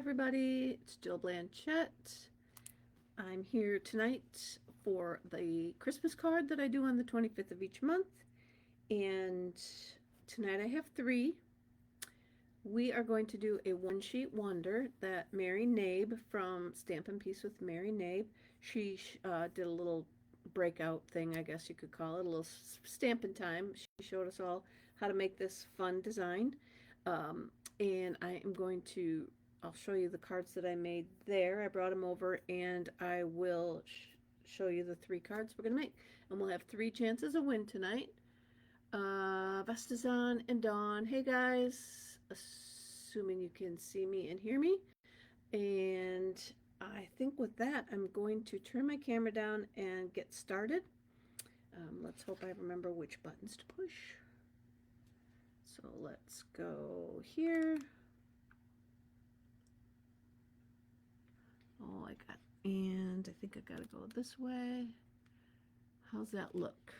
everybody, it's Jill Blanchette. I'm here tonight for the Christmas card that I do on the 25th of each month. And tonight I have three. We are going to do a one sheet wonder that Mary Nabe from Stampin' Piece with Mary Nabe. She did a little breakout thing, I guess you could call it, a little Stampin' Time. She showed us all how to make this fun design. And I am going to I'll show you the cards that I made there. I brought them over and I will show you the three cards we're going to make. And we'll have three chances of win tonight. Vestazon and Dawn. Hey guys. Assuming you can see me and hear me. And I think with that, I'm going to turn my camera down and get started. Let's hope I remember which buttons to push. So let's go here. Oh, and I think I gotta go this way. How's that look?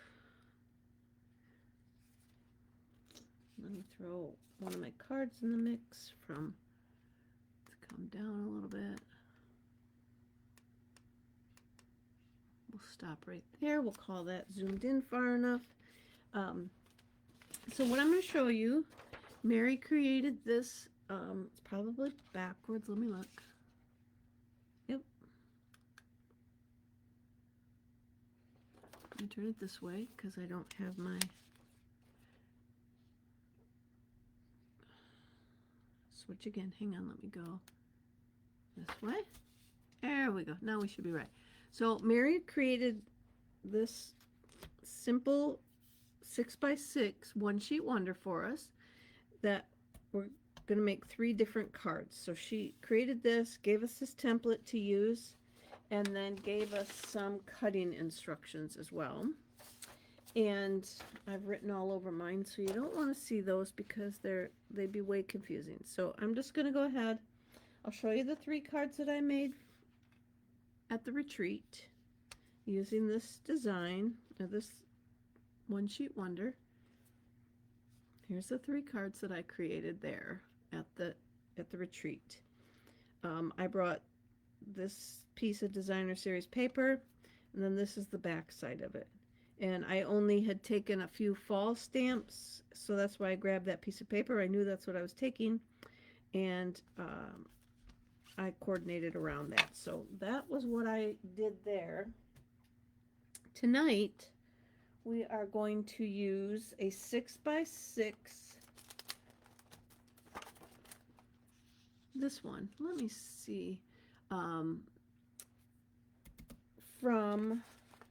Let me throw one of my cards in the mix to come down a little bit. We'll stop right there. We'll call that zoomed in far enough. So what I'm going to show you, Mary created this. It's probably backwards. Let me look. Yep. Let me turn it this way because I don't have my switch again. Hang on, let me go this way. There we go. Now we should be right. So Mary created this simple 6x6 one sheet wonder for us that we're going to make three different cards. So she created this, gave us this template to use, and then gave us some cutting instructions as well. And I've written all over mine, so you don't want to see those because they'd be way confusing. So I'm just going to go ahead. I'll show you the three cards that I made at the retreat using this design, or this one sheet wonder. Here's the three cards that I created there at the retreat. I brought this piece of designer series paper, and then this is the back side of it. And I only had taken a few fall stamps, so that's why I grabbed that piece of paper. I knew that's what I was taking, and I coordinated around that. So that was what I did there. Tonight, we are going to use a 6x6. This one, let me see.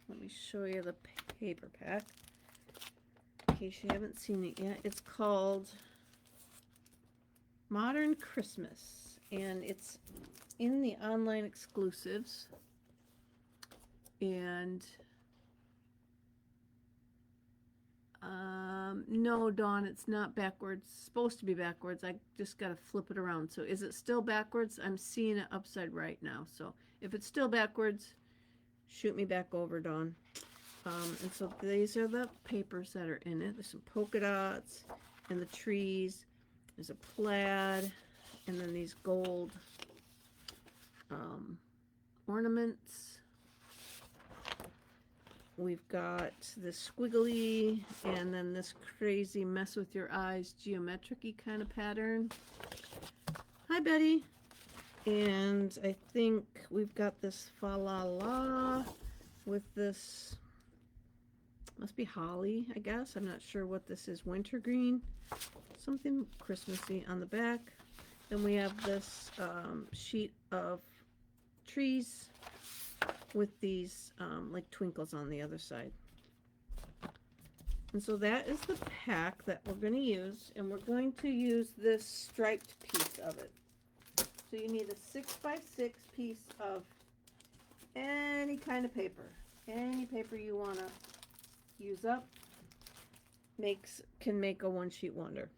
Let me show you the paper pack in case you haven't seen it yet. It's called Modern Christmas, and it's in the online exclusives. And no, Dawn, it's not backwards. It's supposed to be backwards. I just got to flip it around. So is it still backwards? I'm seeing it upside right now. So if it's still backwards, shoot me back over, Dawn. And so these are the papers that are in it. There's some polka dots and the trees. There's a plaid, and then these gold ornaments. We've got this squiggly, and then this crazy mess with your eyes geometric-y kind of pattern. Hi, Betty. And I think we've got this fa la la with this, must be holly, I guess. I'm not sure what this is. Wintergreen, something Christmassy on the back. Then we have this sheet of trees with these like twinkles on the other side. And so that is the pack that we're going to use, and we're going to use this striped piece of it. So you need a 6x6 piece of any kind of paper. Any paper you want to use up can make a one sheet wonder.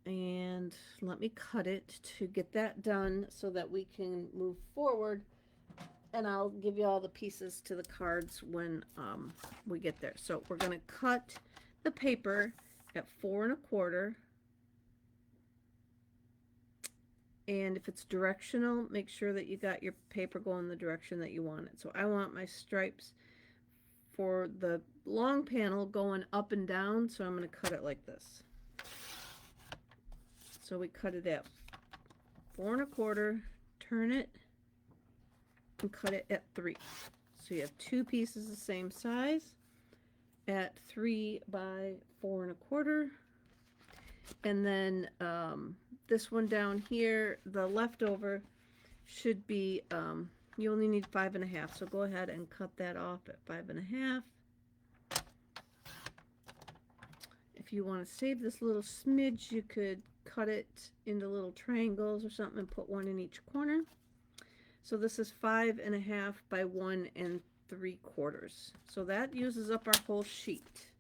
And let me cut it to get that done so that we can move forward, and I'll give you all the pieces to the cards when we get there. So we're going to cut the paper at 4 1/4 And if it's directional, make sure that you got your paper going the direction that you want it. So I want my stripes for the long panel going up and down, so I'm going to cut it like this. So we cut it at 4 1/4, turn it, and cut it at 3. So you have 2 pieces the same size at 3 by 4 1/4. And then this one down here, the leftover should be, you only need 5 1/2. So go ahead and cut that off at 5 1/2. If you want to save this little smidge, you could cut it into little triangles or something and put one in each corner. So this is 5 1/2 by 1 3/4. So that uses up our whole sheet.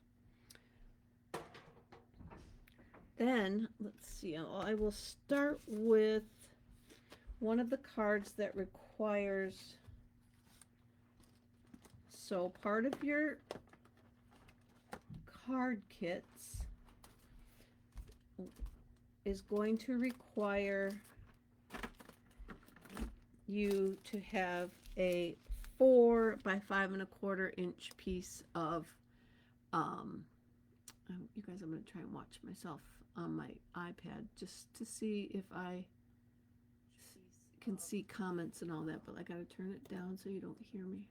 Then, let's see, I will start with one of the cards that requires, so part of your card kits is going to require you to have a 4 by 5 1/4 inch piece of, you guys, I'm going to try and watch myself on my iPad just to see if I can see comments and all that, but I got to turn it down so you don't hear me.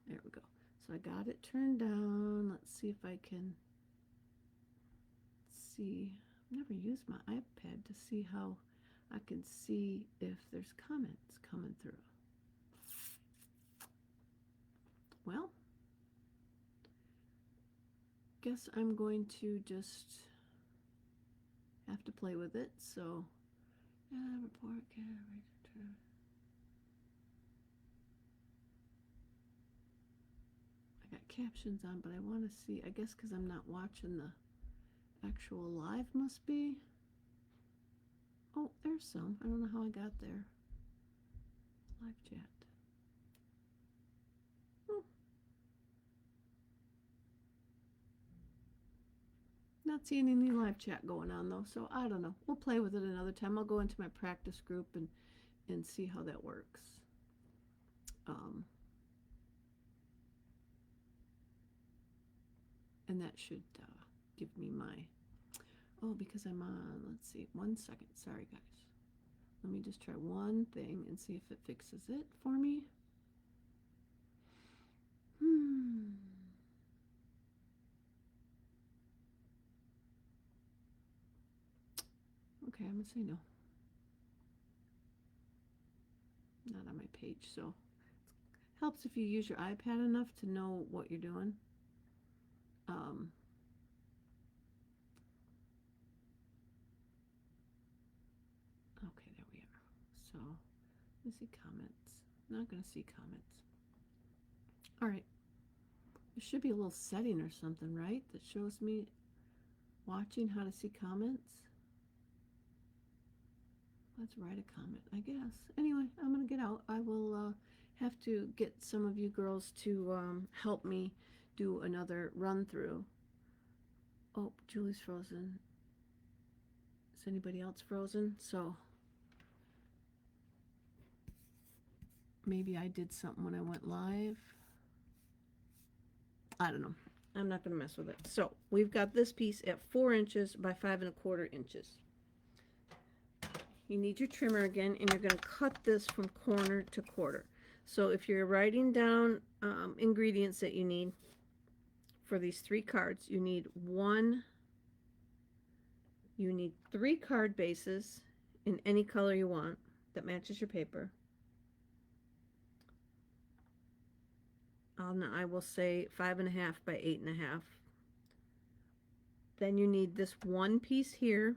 There we go. So I got it turned down. Let's see if I can see. I've never used my iPad to see how I can see if there's comments coming through. Well, guess I'm going to just have to play with it. So, report, I got captions on, but I want to see, I guess because I'm not watching the actual live, must be. Oh, there's some. I don't know how I got there. Live chat. Oh. Not seeing any live chat going on though, so I don't know. We'll play with it another time. I'll go into my practice group and see how that works. And that should give me my, oh, because I'm on, let's see, 1 second. Sorry, guys. Let me just try one thing and see if it fixes it for me. Okay, I'm going to say no. Not on my page, so it helps if you use your iPad enough to know what you're doing. Okay, there we are. So, let's see comments. Not going to see comments. All right. There should be a little setting or something, right? That shows me watching how to see comments. Let's write a comment, I guess. Anyway, I'm going to get out. I will have to get some of you girls to help me do another run through. Oh, Julie's frozen. Is anybody else frozen? So maybe I did something when I went live. I don't know. I'm not going to mess with it. So we've got this piece at 4 inches by 5 1/4 inches. You need your trimmer again, and you're going to cut this from corner to quarter. So if you're writing down ingredients that you need for these 3 cards, you need 3 card bases in any color you want that matches your paper. I will say 5 1/2 by 8 1/2. Then you need this one piece here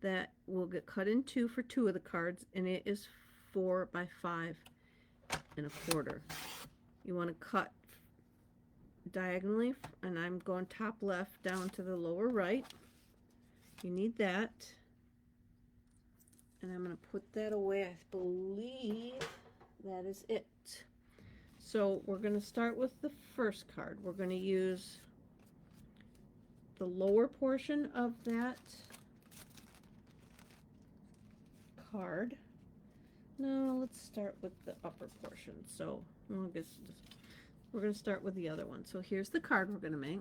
that will get cut in 2 for 2 of the cards, and it is 4 by 5 1/4. You want to cut diagonally, and I'm going top left down to the lower right. You need that, and I'm going to put that away. I believe that is it. So we're going to start with the first card. We're going to use the lower portion of that card. No, let's start with the upper portion. So, well, I guess we're going to start with the other one. So here's the card we're going to make.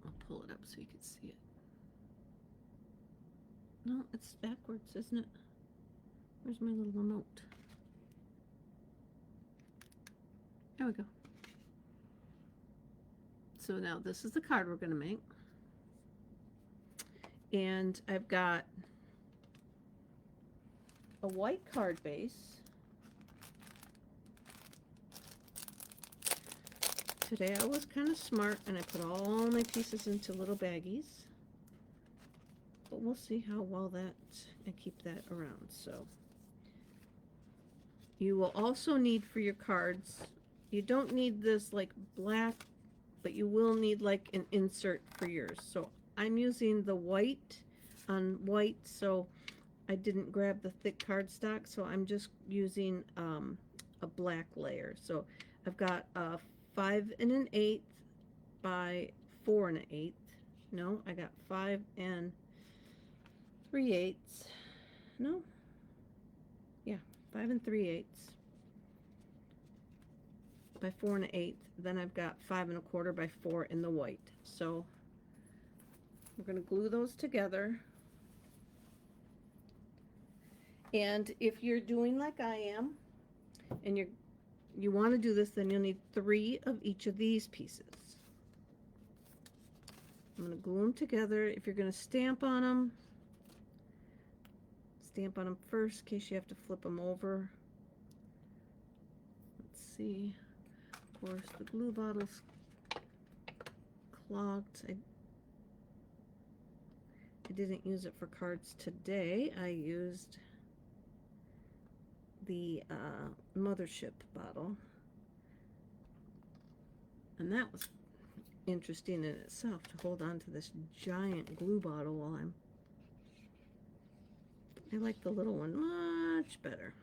I'll pull it up so you can see it. No, it's backwards, isn't it? Where's my little note? There we go. So now this is the card we're going to make. And I've got a white card base. Today I was kind of smart and I put all my pieces into little baggies. But we'll see how well I keep that around. So you will also need for your cards, you don't need this like black, but you will need like an insert for yours. So I'm using the white on white, so I didn't grab the thick cardstock, so I'm just using a black layer. So I've got a 5 1/8 by 4 1/8. No, I got 5 3/8. No, yeah, 5 3/8 by 4 1/8. Then I've got 5 1/4 by 4 in the white. So we're going to glue those together. And if you're doing like I am, and you want to do this, then you'll need 3 of each of these pieces. I'm going to glue them together. If you're going to stamp on them first in case you have to flip them over. Let's see. Of course, the glue bottle's clogged. I didn't use it for cards today. I used the mothership bottle, and that was interesting in itself to hold on to this giant glue bottle while I like the little one much better.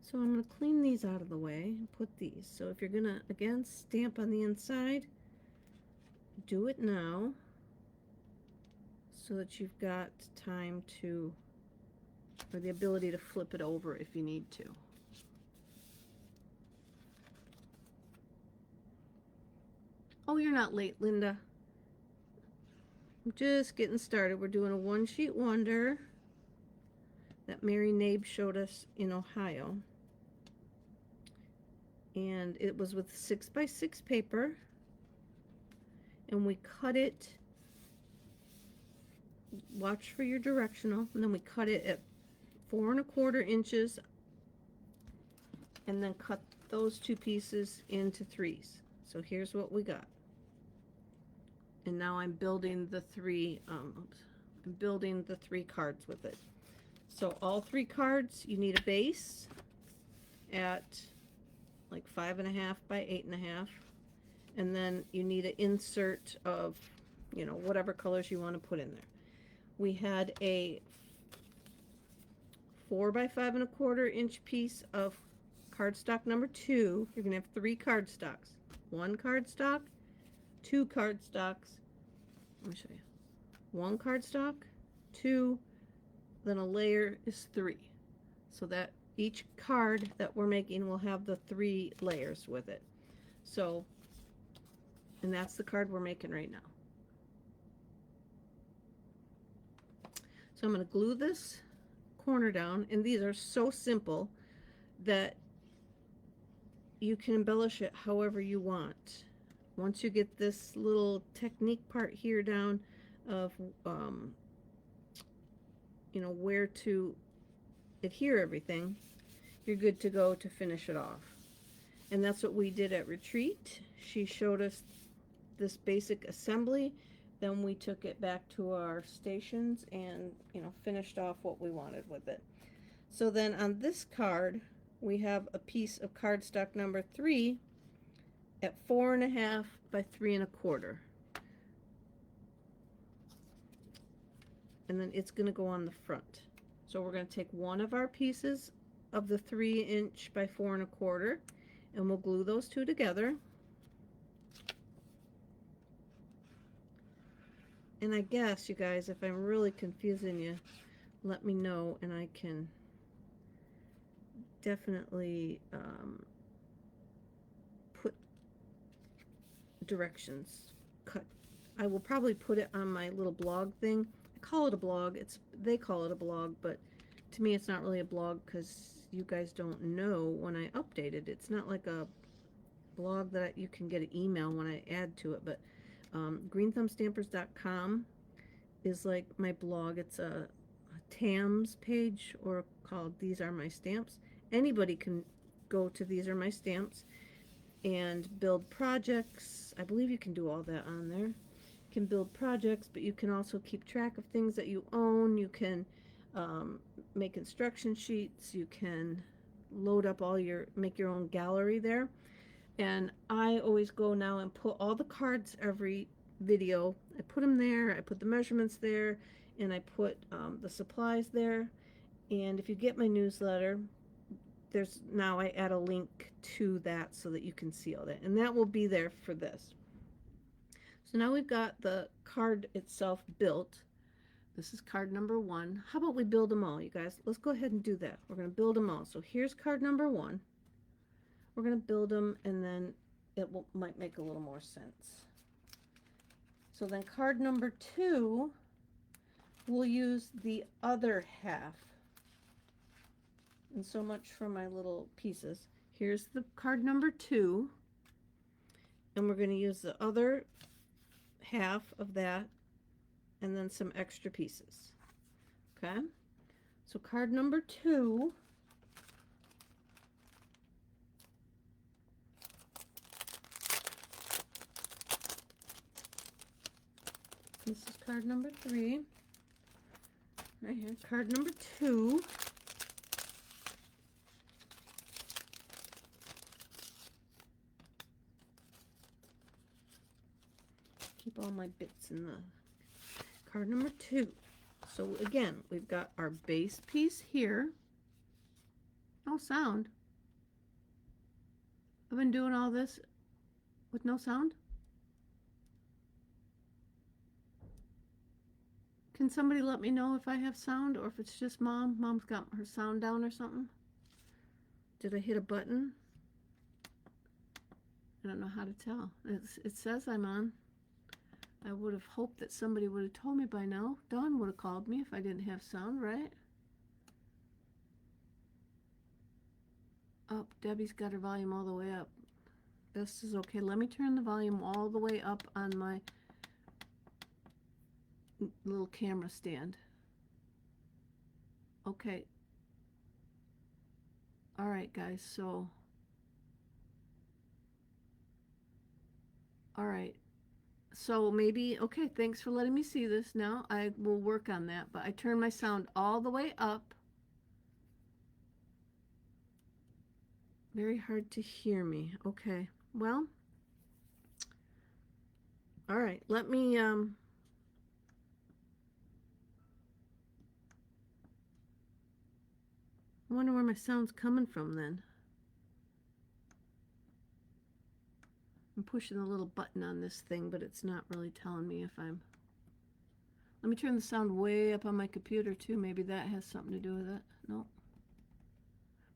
So I'm going to clean these out of the way and put these. So if you're going to, again, stamp on the inside, do it now so that you've got time to, or the ability to flip it over if you need to. Oh, you're not late, Linda. I'm just getting started. We're doing a one sheet wonder that Mary Nabe showed us in Ohio. And it was with 6 by 6 paper. And we cut it, watch for your directional, and then we cut it at 4 1/4 inches, and then cut those 2 pieces into 3s. So here's what we got. And now I'm building the 3 cards with it. So all 3 cards, you need a base at like 5 1/2 by 8 1/2, and then you need an insert of, you know, whatever colors you want to put in there. We had a 4 by 5 1/4 inch piece of cardstock number 2. You're gonna have 3 cardstocks. 1 cardstock, 2 cardstocks. Let me show you. 1 cardstock, 2, then a layer is 3. So that each card that we're making will have the 3 layers with it. So, and that's the card we're making right now. So I'm going to glue this corner down, and these are so simple that you can embellish it however you want. Once you get this little technique part here down of you know, where to adhere everything, you're good to go to finish it off. And that's what we did at retreat. She showed us this basic assembly, then we took it back to our stations and, you know, finished off what we wanted with it. So then on this card we have a piece of cardstock number 3 at 4 1/2 by 3 1/4, and then it's going to go on the front. So we're going to take one of our pieces of the 3 inch by 4 1/4, and we'll glue those 2 together. And I guess, you guys, if I'm really confusing you, let me know and I can definitely put directions. Cut. I will probably put it on my little blog thing. I call it a blog. They call it a blog, but to me it's not really a blog because you guys don't know when I update it. It's not like a blog that you can get an email when I add to it, but greenthumbstampers.com is like my blog. It's a TAMS page, or called These Are My Stamps. Anybody can go to These Are My Stamps and build projects. I believe you can do all that on there. You can build projects, but you can also keep track of things that you own. You can make instruction sheets. You can load up make your own gallery there. And I always go now and put all the cards every video. I put them there. I put the measurements there, and I put the supplies there. And if you get my newsletter, now I add a link to that so that you can see all that, and that will be there for this. So now we've got the card itself built. This is card number 1. How about we build them all, you guys? Let's go ahead and do that. We're going to build them all. So here's card number 1. We're going to build them, and then might make a little more sense. So then card number 2, we'll use the other half. And so much for my little pieces. Here's the card number 2, and we're going to use the other half of that and then some extra pieces. Okay, so card number 2, this is card number 3 right here. Card number 2, keep all my bits in the card number 2. So again, we've got our base piece here. No sound. I've been doing all this with no sound. Can somebody let me know if I have sound or if it's just Mom? Mom's got her sound down or something. Did I hit a button? I don't know how to tell. It says I'm on. I would have hoped that somebody would have told me by now. Dawn would have called me if I didn't have sound, right? Oh, Debbie's got her volume all the way up. This is okay. Let me turn the volume all the way up on my little camera stand. Okay. All right, guys. So, all right. So maybe, okay, thanks for letting me see this now. I will work on that, but I turn my sound all the way up. Very hard to hear me. Okay, well, all right, let me, I wonder where my sound's coming from then. I'm pushing the little button on this thing, but it's not really telling me if I'm... Let me turn the sound way up on my computer too. Maybe that has something to do with it. No.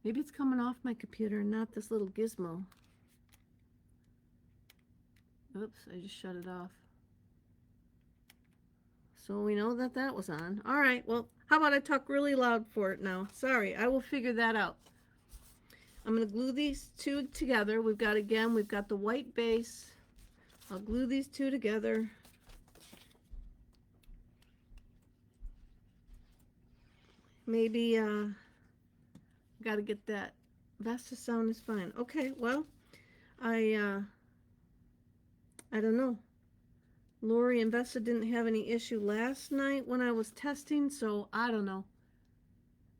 Maybe it's coming off my computer and not this little gizmo. Oops, I just shut it off. So we know that that was on. All right, well, how about I talk really loud for it now? Sorry, I will figure that out. I'm going to glue these two together. We've got the white base. I'll glue these two together. Maybe, got to get that. Vesta sound is fine. Okay, well, I don't know. Lori and Vesta didn't have any issue last night when I was testing, so I don't know.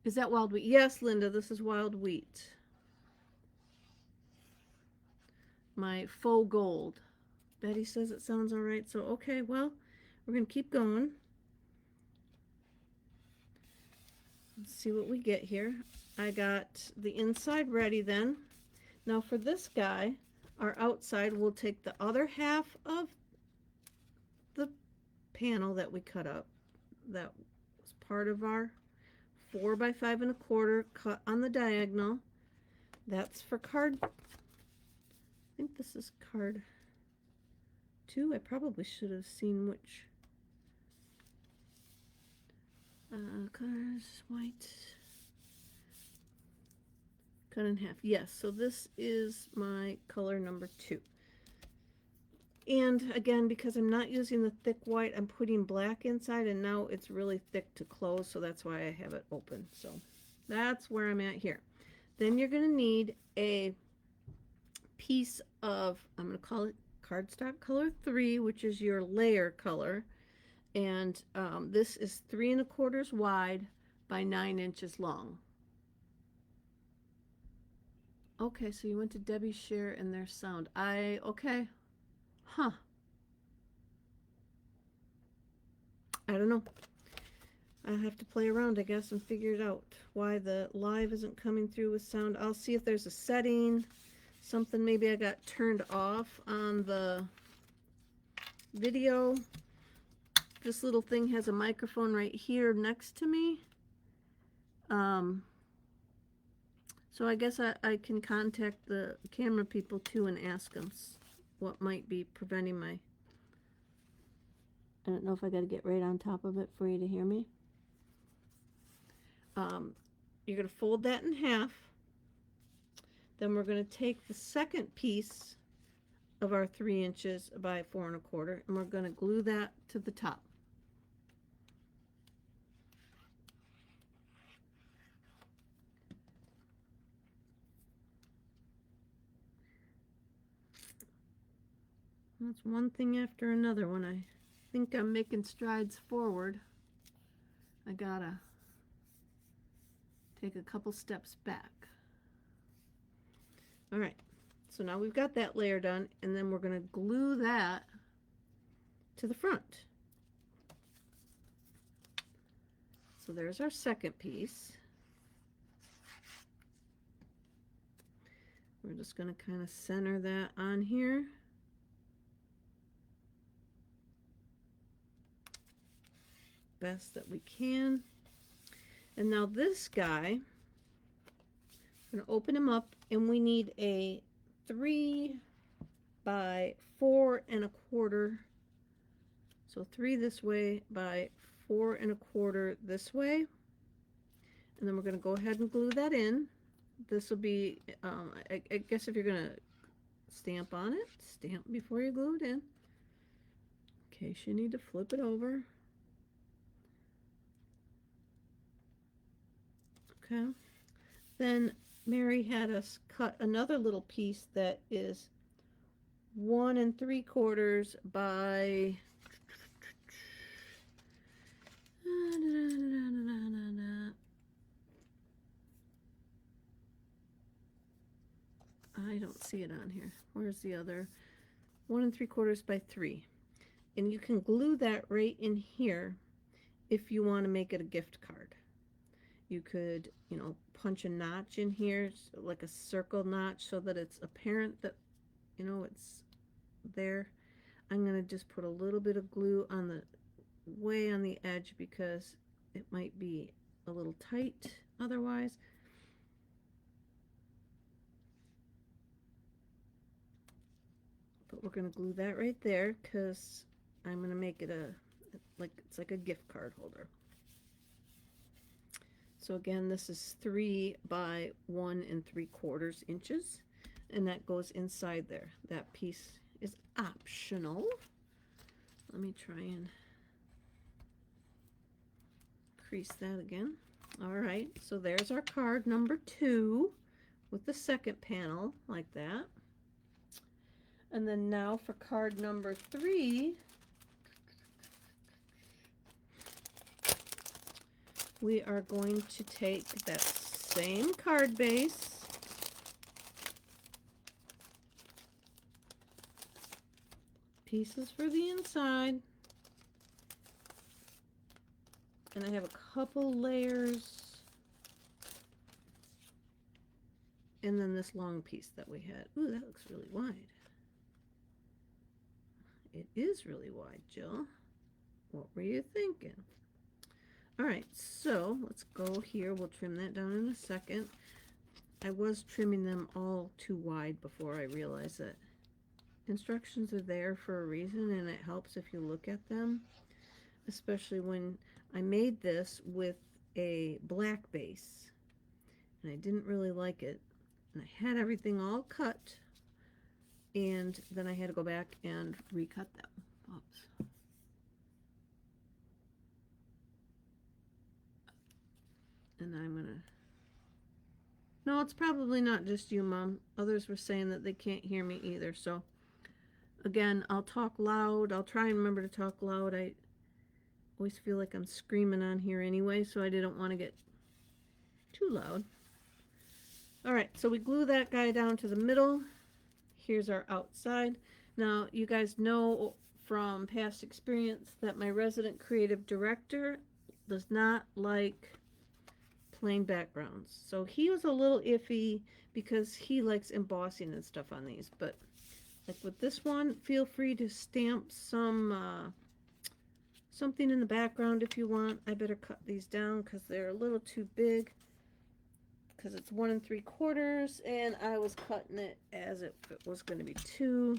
Is that wild wheat? Yes, Linda, this is wild wheat. My faux gold. Betty says it sounds all right, so okay, well, we're going to keep going. Let's see what we get here. I got the inside ready then. Now for this guy, our outside, we'll take the other half of the panel that we cut up. That was part of our 4 by 5 1/4 cut on the diagonal. That's for card, I think this is card 2. I probably should have seen which. Colors, white. Cut in half. Yes, so this is my color number 2. And again, because I'm not using the thick white, I'm putting black inside, and now it's really thick to close, so that's why I have it open. So that's where I'm at here. Then you're going to need a piece of, I'm going to call it Cardstock color 3, which is your layer color. And this is 3 1/4 wide by 9 inches long. Okay, so you went to Debbie's share and their sound. Okay. Huh. I don't know. I'll have to play around, I guess, and figure it out why the live isn't coming through with sound. I'll see if there's a setting, something maybe I got turned off on the video. This little thing has a microphone right here next to me. So I guess I can contact the camera people too and ask them what might be preventing my... I don't know if I got to get right on top of it for you to hear me. You're going to fold that in half. Then we're going to take the second piece of our 3 inches by 4 1/4, and we're going to glue that to the top. That's one thing after another. When I think I'm making strides forward, I gotta take a couple steps back. All right, so now we've got that layer done, and then we're going to glue that to the front. So there's our second piece. We're just going to kind of center that on here. Best that we can. And now this guy, I'm going to open him up, and we need a 3 by 4 1/4. So 3 this way by 4 1/4 this way. And then we're going to go ahead and glue that in. This will be, I guess if you're going to stamp on it, stamp before you glue it in. In case you need to flip it over. Okay. Then Mary had us cut another little piece that is 1 3/4 by I don't see it on here. Where's the other? 1 3/4 by 3. And you can glue that right in here if you want to make it a gift card. You could, you know, punch a notch in here, like a circle notch, so that it's apparent that, you know, it's there. I'm going to just put a little bit of glue on the way on the edge because it might be a little tight otherwise. But we're going to glue that right there because I'm going to make it it's like a gift card holder. So again, this is 3 by 1 3/4 inches, and that goes inside there. That piece is optional. Let me try and crease that again. All right, so there's our card number 2 with the second panel like that. And then now for card number 3, we are going to take that same card base, pieces for the inside, and I have a couple layers, and then this long piece that we had. Ooh, that looks really wide. It is really wide, Jill. What were you thinking? All right, so let's go here. We'll trim that down in a second. I was trimming them all too wide before I realized that instructions are there for a reason, and it helps if you look at them, especially when I made this with a black base, and I didn't really like it. And I had everything all cut, and then I had to go back and recut them. Oops. And I'm gonna... No, it's probably not just you, Mom. Others were saying that they can't hear me either, so again, I'll talk loud. I'll try and remember to talk loud. I always feel like I'm screaming on here anyway, so I didn't want to get too loud. All right, so we glue that guy down to the middle. Here's our outside. Now, you guys know from past experience that my resident creative director does not like plain backgrounds. So he was a little iffy because he likes embossing and stuff on these. But like with this one, feel free to stamp some something in the background if you want. I better cut these down because they're a little too big, because it's 1 3/4 and I was cutting it as if it was going to be 2.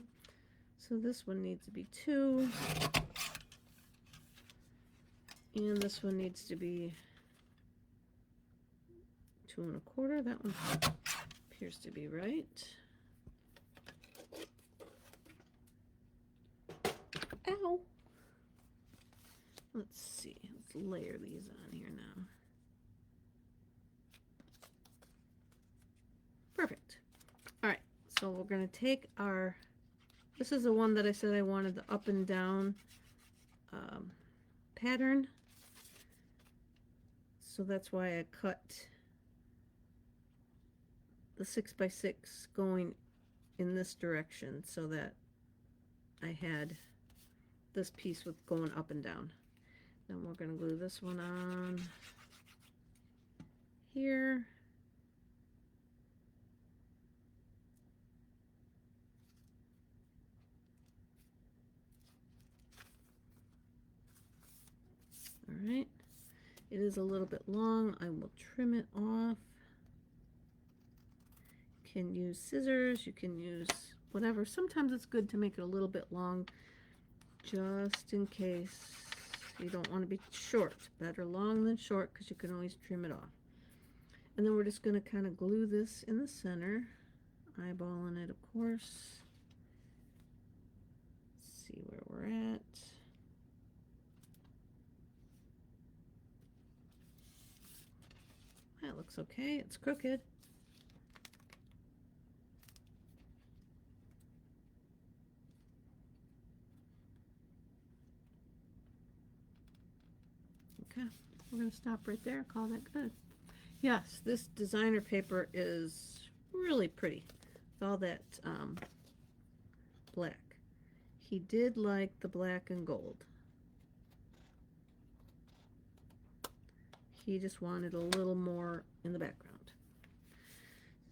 So this one needs to be 2, and this one needs to be 2 1/4. That one appears to be right. Ow! Let's see. Let's layer these on here now. Perfect. All right. So we're going to take our... This is the one that I said I wanted the up and down pattern. So that's why I cut the 6x6 going in this direction so that I had this piece with going up and down. Then we're going to glue this one on here. All right. It is a little bit long. I will trim it off. You can use scissors. You can use whatever. Sometimes it's good to make it a little bit long just in case you don't want to be short. Better long than short because you can always trim it off. And then we're just going to kind of glue this in the center, eyeballing it, of course. Let's see where we're at. That looks okay. It's crooked. Okay, we're going to stop right there. Call that good. Yes, this designer paper is really pretty with all that black. He did like the black and gold. He just wanted a little more in the background.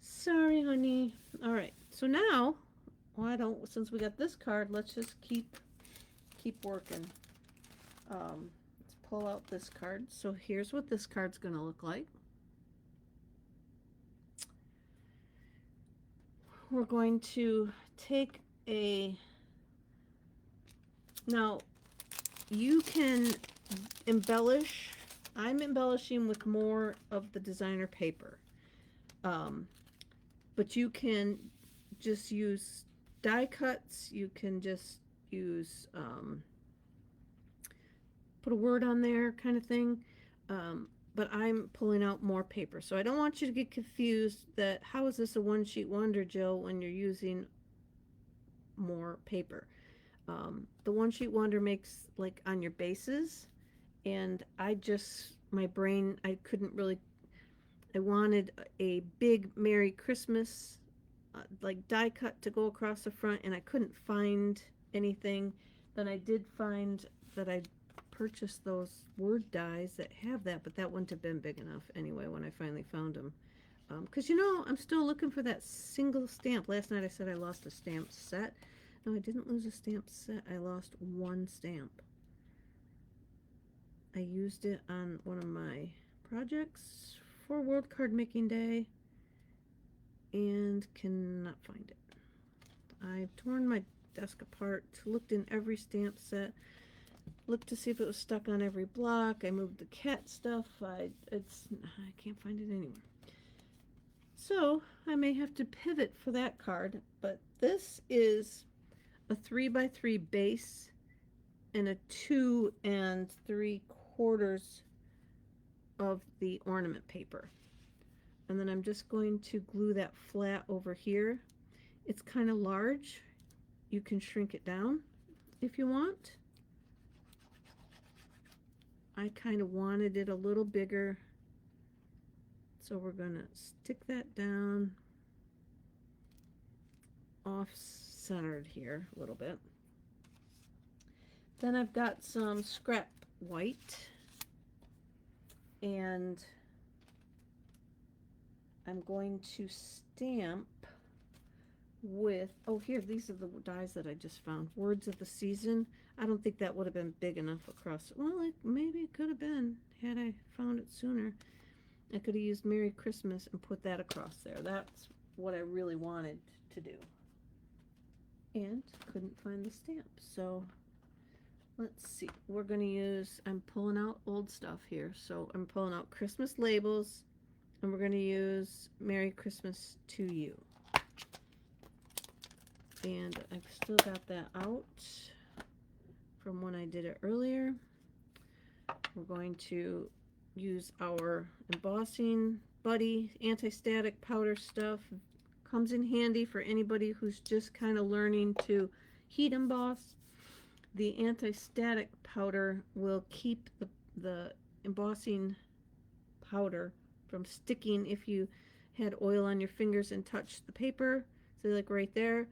Sorry, honey. All right, so now, since we got this card, let's just keep working. Let's pull out this card. So here's what this card's going to look like. We're going to take now you can embellish. I'm embellishing with more of the designer paper, but you can just use die cuts. You can just use put a word on there kind of thing, but I'm pulling out more paper, so I don't want you to get confused that how is this a one-sheet wonder, Jill, when you're using more paper. The one-sheet wonder makes like on your bases, and my brain, I couldn't really, I wanted a big Merry Christmas like die cut to go across the front, and I couldn't find anything. Then I did find that I purchased those word dies that have that, but that wouldn't have been big enough anyway when I finally found them. Because I'm still looking for that single stamp. Last night I said I lost a stamp set. No, I didn't lose a stamp set. I lost one stamp. I used it on one of my projects for World Card Making Day and cannot find it. I've torn my desk apart, looked in every stamp set, looked to see if it was stuck on every block. I moved the cat stuff. I can't find it anywhere. So I may have to pivot for that card, but this is a 3x3 base and a 2 3/4 of the ornament paper. And then I'm just going to glue that flat over here. It's kind of large. You can shrink it down if you want. I kind of wanted it a little bigger. So we're going to stick that down off-centered here a little bit. Then I've got some scrap white, and I'm going to stamp with, oh here, these are the dies that I just found. Words of the Season. I don't think that would have been big enough across. Well, maybe it could have been had I found it sooner. I could have used Merry Christmas and put that across there. That's what I really wanted to do. And couldn't find the stamp. So let's see. We're going to use, I'm pulling out old stuff here. So I'm pulling out Christmas labels, and we're going to use Merry Christmas to You. And I've still got that out from when I did it earlier. We're going to use our embossing buddy anti-static powder stuff. Comes in handy for anybody who's just kind of learning to heat emboss. The anti-static powder will keep the embossing powder from sticking if you had oil on your fingers and touched the paper. So like right there,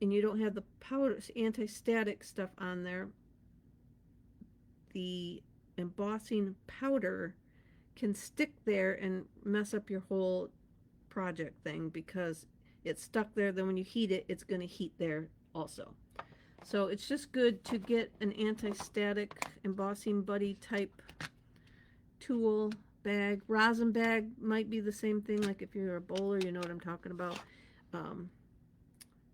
and you don't have the powder anti-static stuff on there, the embossing powder can stick there and mess up your whole project thing because it's stuck there. Then when you heat it, it's going to heat there also. So it's just good to get an anti-static embossing buddy type tool bag. Rosin bag might be the same thing, like if you're a bowler, you know what I'm talking about.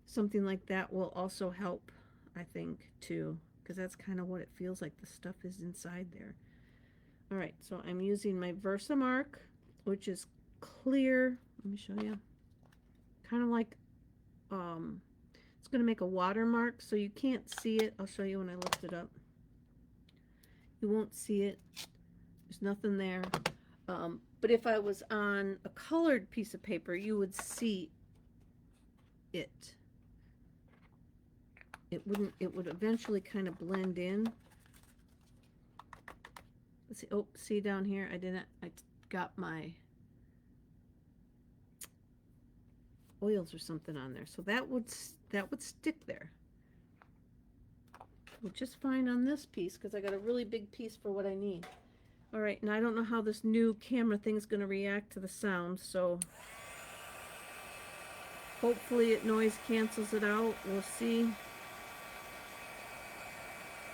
Something like that will also help, I think, too, because that's kind of what it feels like. The stuff is inside there. All right, so I'm using my Versamark, which is clear. Let me show you. Kind of like, it's going to make a watermark, so you can't see it. I'll show you when I lift it up. You won't see it. There's nothing there. But if I was on a colored piece of paper, you would see it. It would eventually kind of blend in. Let's see. Oh, see down here, I got my oils or something on there. So that would stick there. Well, just fine on this piece because I got a really big piece for what I need. All right, and I don't know how this new camera thing is going to react to the sound, so hopefully it noise cancels it out. We'll see.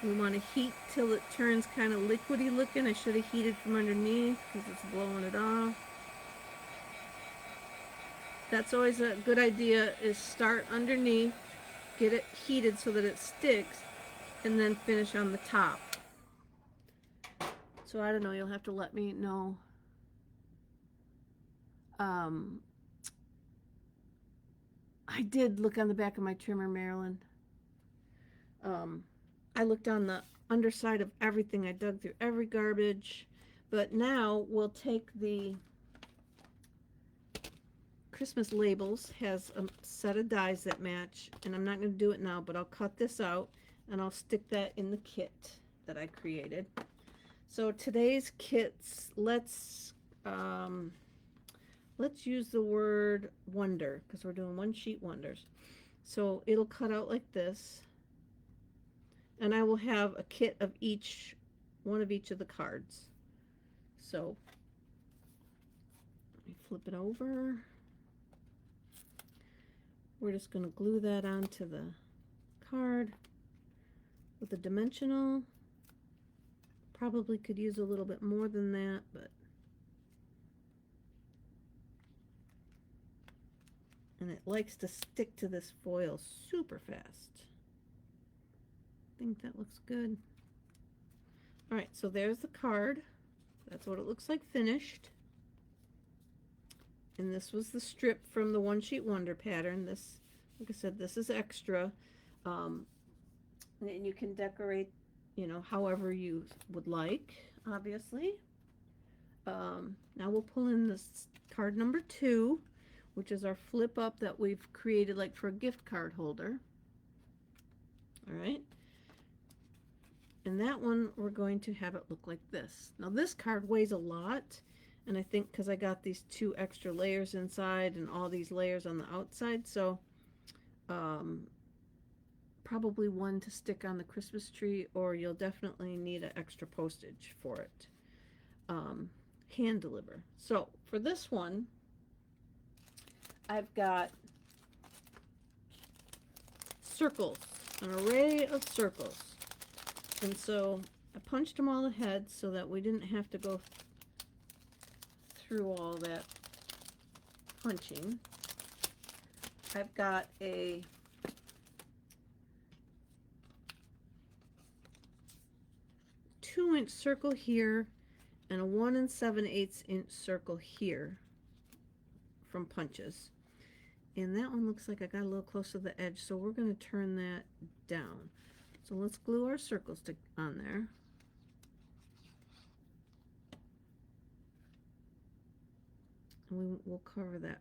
We want to heat till it turns kind of liquidy looking. I should have heated from underneath because it's blowing it off. That's always a good idea, is start underneath, get it heated so that it sticks, and then finish on the top. So I don't know, you'll have to let me know. I did look on the back of my trimmer, Marilyn. I looked on the underside of everything. I dug through every garbage. But now we'll take the Christmas labels, has a set of dies that match, and I'm not going to do it now, but I'll cut this out and I'll stick that in the kit that I created. So today's kits, let's use the word wonder because we're doing one sheet wonders. So it'll cut out like this, and I will have a kit of one of each of the cards. So let me flip it over. We're just going to glue that onto the card with a dimensional, Probably could use a little bit more than that, but and it likes to stick to this foil super fast. I think that looks good. All right, so there's the card. That's what it looks like finished. And this was the strip from the One Sheet Wonder pattern. This, like I said, this is extra. And you can decorate, you know, however you would like, obviously. Now we'll pull in this card number 2, which is our flip up that we've created like for a gift card holder. All right. And that one, we're going to have it look like this. Now this card weighs a lot, and I think because I got these 2 extra layers inside and all these layers on the outside, so probably one to stick on the Christmas tree, or you'll definitely need an extra postage for it. Hand deliver. So for this one, I've got circles, an array of circles. And so I punched them all ahead so that we didn't have to go through all that punching. I've got a two-inch circle here and a 1 7/8 inch circle here from punches. And that one looks like I got a little close to the edge, so we're going to turn that down. So let's glue our circles on there. And we'll cover that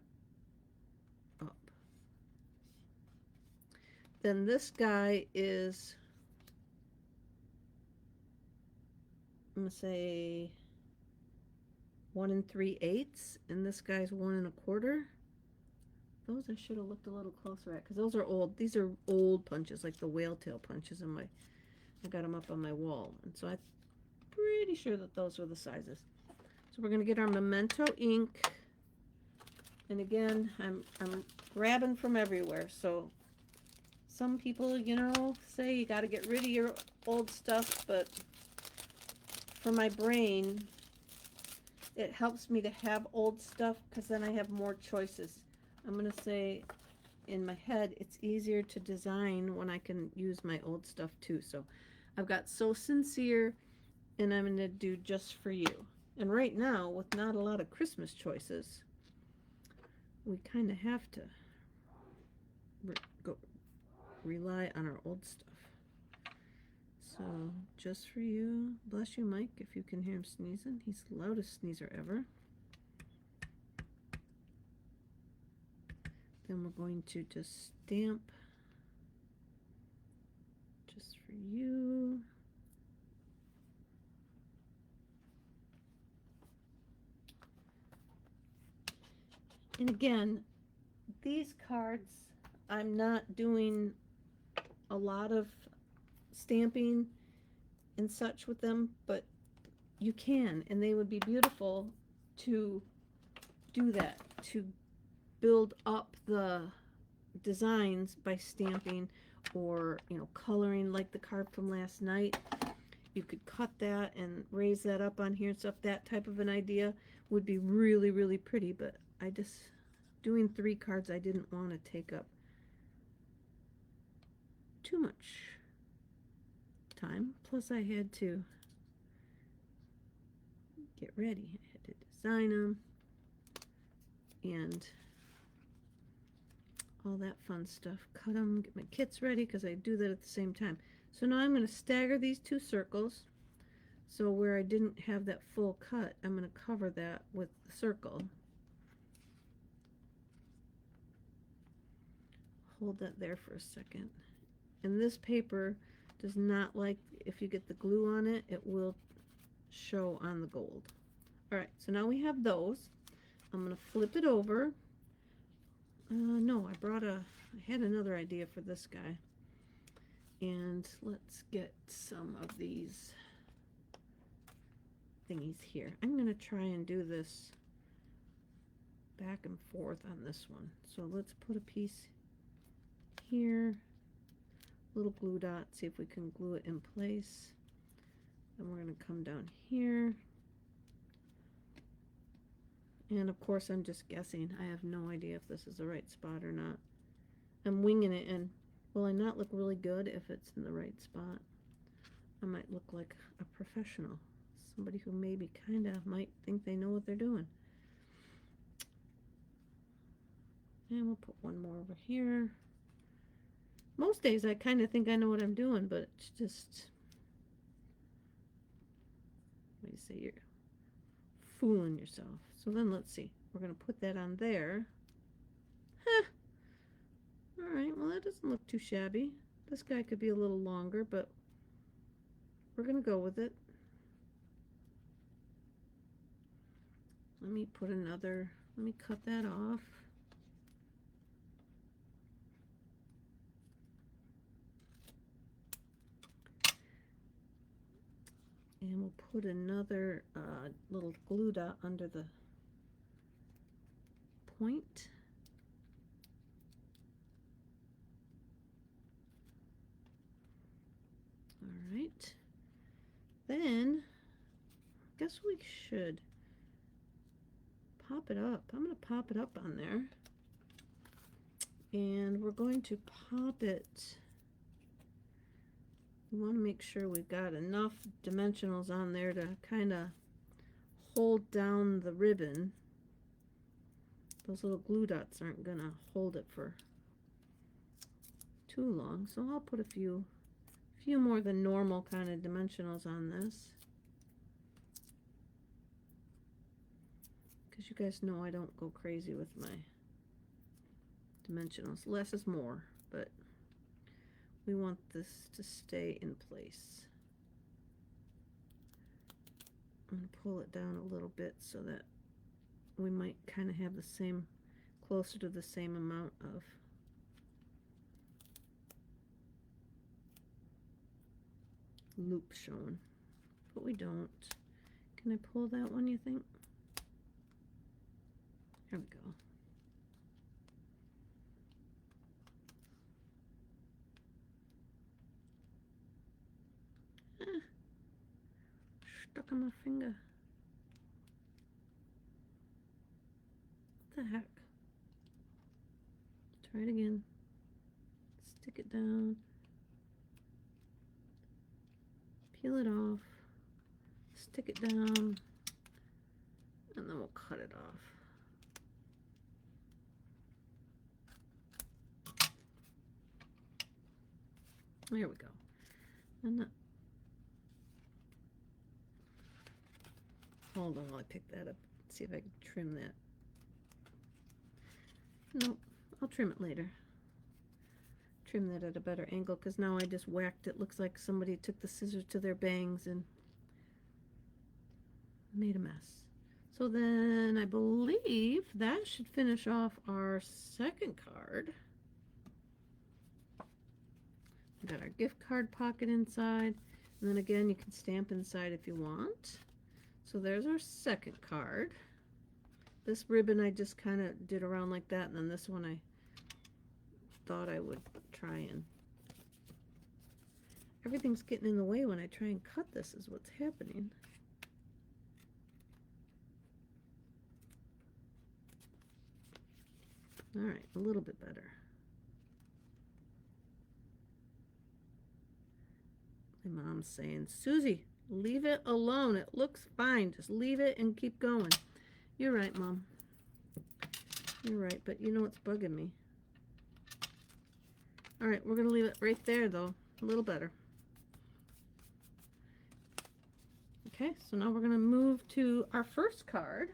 up. Then this guy is, I'm going to say 1 3/8, and this guy's 1 1/4. Those I should have looked a little closer at, because those are old. These are old punches, like the whale tail punches in I got them up on my wall, and so I'm pretty sure that those are the sizes. So we're going to get our Memento ink, and again, I'm grabbing from everywhere. So some people, you know, say you got to get rid of your old stuff, but for my brain, it helps me to have old stuff, because then I have more choices. I'm going to say, in my head, it's easier to design when I can use my old stuff too. So I've got So Sincere, and I'm going to do Just For You. And right now, with not a lot of Christmas choices, we kind of have to rely on our old stuff. So Just For You. Bless you, Mike, if you can hear him sneezing. He's the loudest sneezer ever. Then we're going to just stamp Just For You. And again, these cards, I'm not doing a lot of stamping and such with them, but you can, and they would be beautiful to do that, to build up the designs by stamping, or, you know, coloring like the card from last night. You could cut that and raise that up on here and stuff. That type of an idea would be really, really pretty, but I just, doing 3 cards, I didn't want to take up too much time. Plus I had to get ready. I had to design them and all that fun stuff. Cut them, get my kits ready, because I do that at the same time. So now I'm going to stagger these 2 circles. So where I didn't have that full cut, I'm going to cover that with the circle. Hold that there for a second. And this paper does not like, if you get the glue on it, it will show on the gold. Alright, so now we have those. I'm going to flip it over. No, I had another idea for this guy. And let's get some of these thingies here. I'm going to try and do this back and forth on this one. So let's put a piece here, little glue dot, see if we can glue it in place. Then we're going to come down here. And of course I'm just guessing. I have no idea if this is the right spot or not. I'm winging it, and will I not look really good if it's in the right spot? I might look like a professional. Somebody who maybe kind of might think they know what they're doing. And we'll put one more over here. Most days I kind of think I know what I'm doing, but it's just, what do you say, you're fooling yourself. So then let's see. We're going to put that on there. Huh. Alright, well that doesn't look too shabby. This guy could be a little longer, but we're going to go with it. Let me put another, let me cut that off. And we'll put another little glue dot under the point. All right. Then, I guess we should pop it up. I'm going to pop it up on there. And we're going to pop it. We want to make sure we've got enough dimensionals on there to kind of hold down the ribbon. Those little glue dots aren't going to hold it for too long. So I'll put a few more than normal kind of dimensionals on this. Because you guys know I don't go crazy with my dimensionals. Less is more, but we want this to stay in place. I'm going to pull it down a little bit so that we might kind of have the same, closer to the same amount of loop shown, but we don't. Can I pull that one, you think? There we go. Stuck on my finger. What the heck? Try it again. Stick it down. Peel it off. Stick it down. And then we'll cut it off. There we go. And that, hold on while I pick that up. See if I can trim that. Nope, I'll trim it later. Trim that at a better angle, because now I just whacked it. Looks like somebody took the scissors to their bangs and made a mess. So then I believe that should finish off our second card. We got our gift card pocket inside, and then again you can stamp inside if you want. So there's our second card. This ribbon I just kind of did around like that, and then this one I thought I would try and, everything's getting in the way when I try and cut this is what's happening. All right, a little bit better. My mom's saying, Susie, leave it alone. It looks fine. Just leave it and keep going. You're right, Mom. You're right, but you know what's bugging me. All right, we're going to leave it right there, though. A little better. Okay, so now we're going to move to our first card.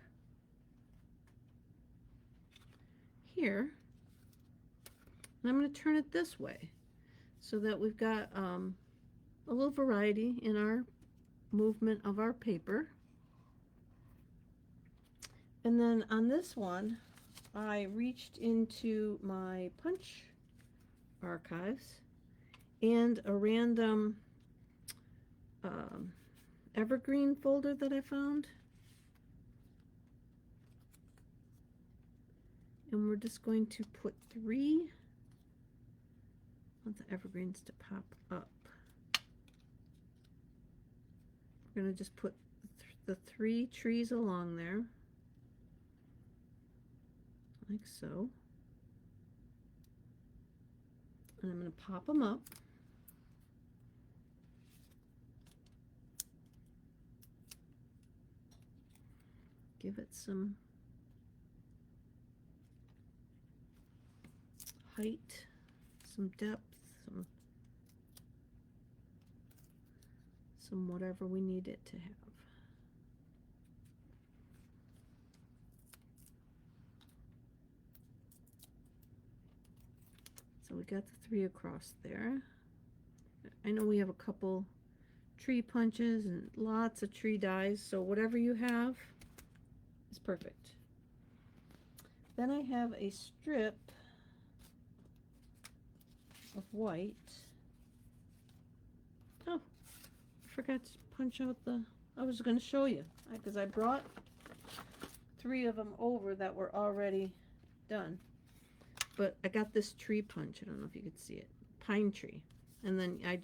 Here. And I'm going to turn it this way so that we've got a little variety in our movement of our paper. And then on this one, I reached into my punch archives and a random evergreen folder that I found. And we're just going to put 3 of the evergreens to pop up. We're going to just put the 3 trees along there, like so. And I'm going to pop them up. Give it some height, some depth, some whatever we need it to have. So we got the 3 across there. I know we have a couple tree punches and lots of tree dies, so whatever you have is perfect. Then I have a strip of white. Oh, I forgot to punch out the, I was going to show you, because I brought 3 of them over that were already done. But I got this tree punch, I don't know if you could see it, pine tree. And then I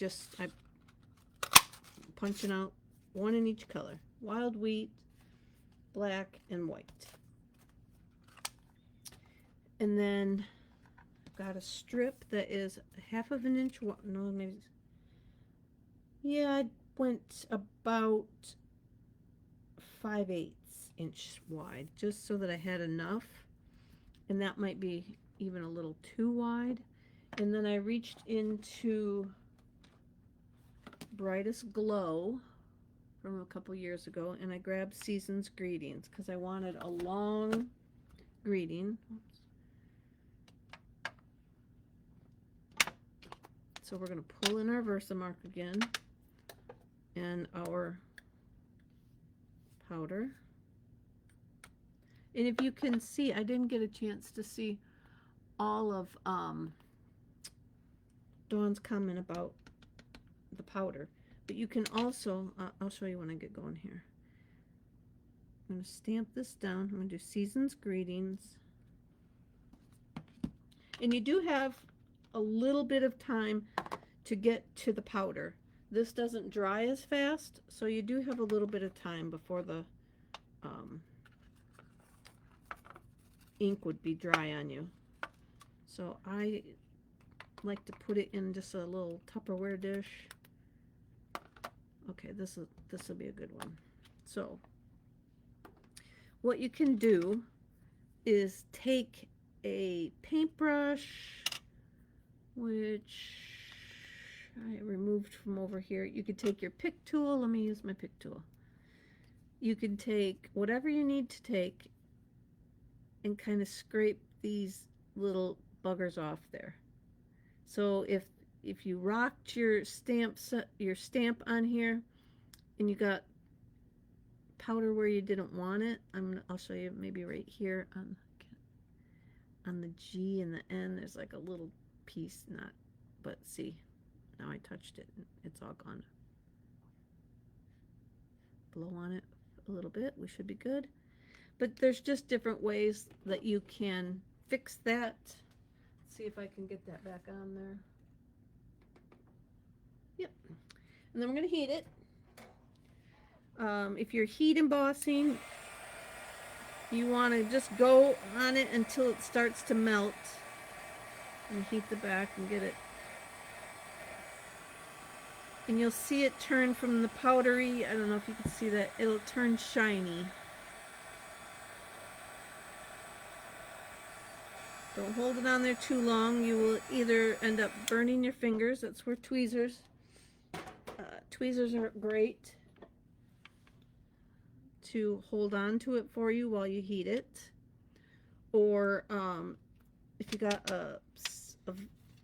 punching out 1 in each color, wild wheat, black, and white. And then I've got a strip that is 1/2 inch, no, maybe, yeah, I went about 5/8 inch wide, just so that I had enough, and that might be even a little too wide. And then I reached into Brightest Glow from a couple years ago, and I grabbed Season's Greetings because I wanted a long greeting. So we're going to pull in our Versamark again and our powder. And if you can see, I didn't get a chance to see all of Dawn's comment about the powder, but you can also, I'll show you when I get going here. I'm going to stamp this down. I'm going to do Season's Greetings. And you do have a little bit of time to get to the powder. This doesn't dry as fast, so you do have a little bit of time before the ink would be dry on you. So I like to put it in just a little Tupperware dish. Okay, this will be a good one. So what you can do is take a paintbrush, which I removed from over here. You could take your pick tool. Let me use my pick tool. You can take whatever you need to take and kind of scrape these little buggers off there. So if you rocked your stamp on here and you got powder where you didn't want it, I'll show you maybe right here on the G and the N. There's like a little piece, but see, now I touched it, it's all gone. Blow on it a little bit, we should be good. But there's just different ways that you can fix that. Let's see if I can get that back on there. Yep. And then we're going to heat it. If you're heat embossing, you want to just go on it until it starts to melt. And heat the back and get it. And you'll see it turn from the powdery, I don't know if you can see that, it'll turn shiny. Don't hold it on there too long. You will either end up burning your fingers. That's where tweezers are great to hold on to it for you while you heat it. Or if you got a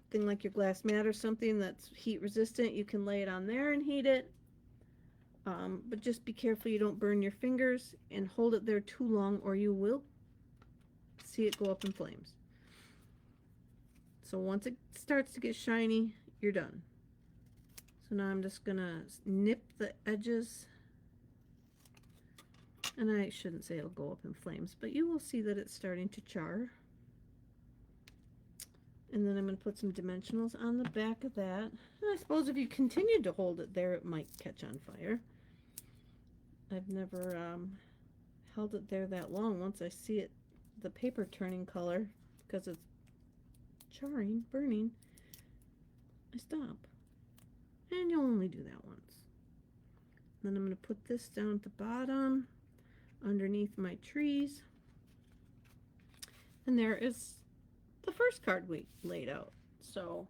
thing like your glass mat or something that's heat resistant, you can lay it on there and heat it. But just be careful you don't burn your fingers and hold it there too long, or you will see it go up in flames. So once it starts to get shiny, you're done. So now I'm just gonna nip the edges, and I shouldn't say it'll go up in flames, but you will see that it's starting to char. And then I'm going to put some dimensionals on the back of that. And I suppose if you continued to hold it there, it might catch on fire. I've never held it there that long. Once I see it, the paper turning color, because it's charring, burning, I stop. And you'll only do that once. Then I'm going to put this down at the bottom underneath my trees. And there is the first card we laid out. So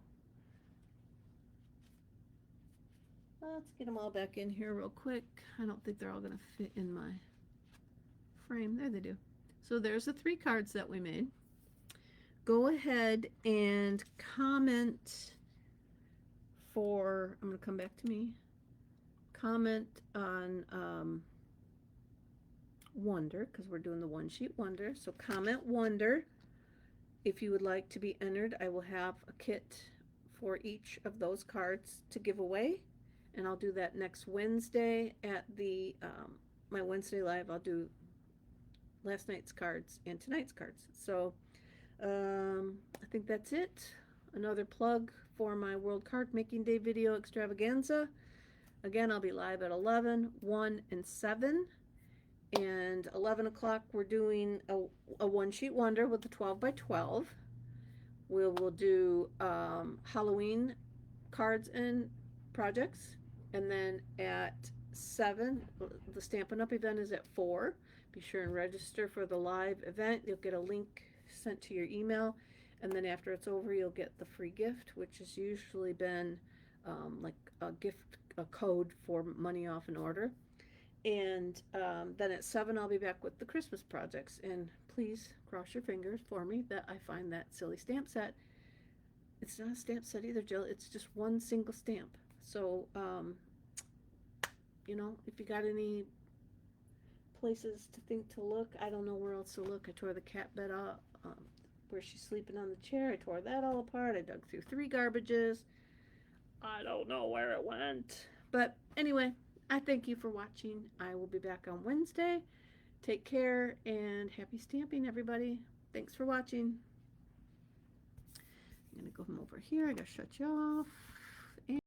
let's get them all back in here real quick. I don't think they're all going to fit in my frame. There they do. So there's the 3 cards that we made. Go ahead and comment for, I'm going to come back to me, comment on Wonder, because we're doing the one sheet Wonder. So comment Wonder if you would like to be entered. I will have a kit for each of those cards to give away, and I'll do that next Wednesday at the my Wednesday live. I'll do last night's cards and tonight's cards. So I think that's it. Another plug for my World Card Making Day video extravaganza. Again, I'll be live at 11, 1, and 7. And 11 o'clock, we're doing a one sheet wonder with a 12 by 12. We will do Halloween cards and projects. And then at 7, the Stampin' Up! Event is at 4. Be sure and register for the live event. You'll get a link sent to your email. And then after it's over, you'll get the free gift, which has usually been like a code for money off an order. And then at 7, I'll be back with the Christmas projects. And please cross your fingers for me that I find that silly stamp set. It's not a stamp set either, Jill. It's just one single stamp. So, you know, if you got any places to think to look, I don't know where else to look. I tore the cat bed up where she's sleeping on the chair. I tore that all apart. I dug through 3 garbages. I don't know where it went. But anyway, I thank you for watching. I will be back on Wednesday. Take care and happy stamping, everybody. Thanks for watching. I'm going to go from over here. I got to shut you off.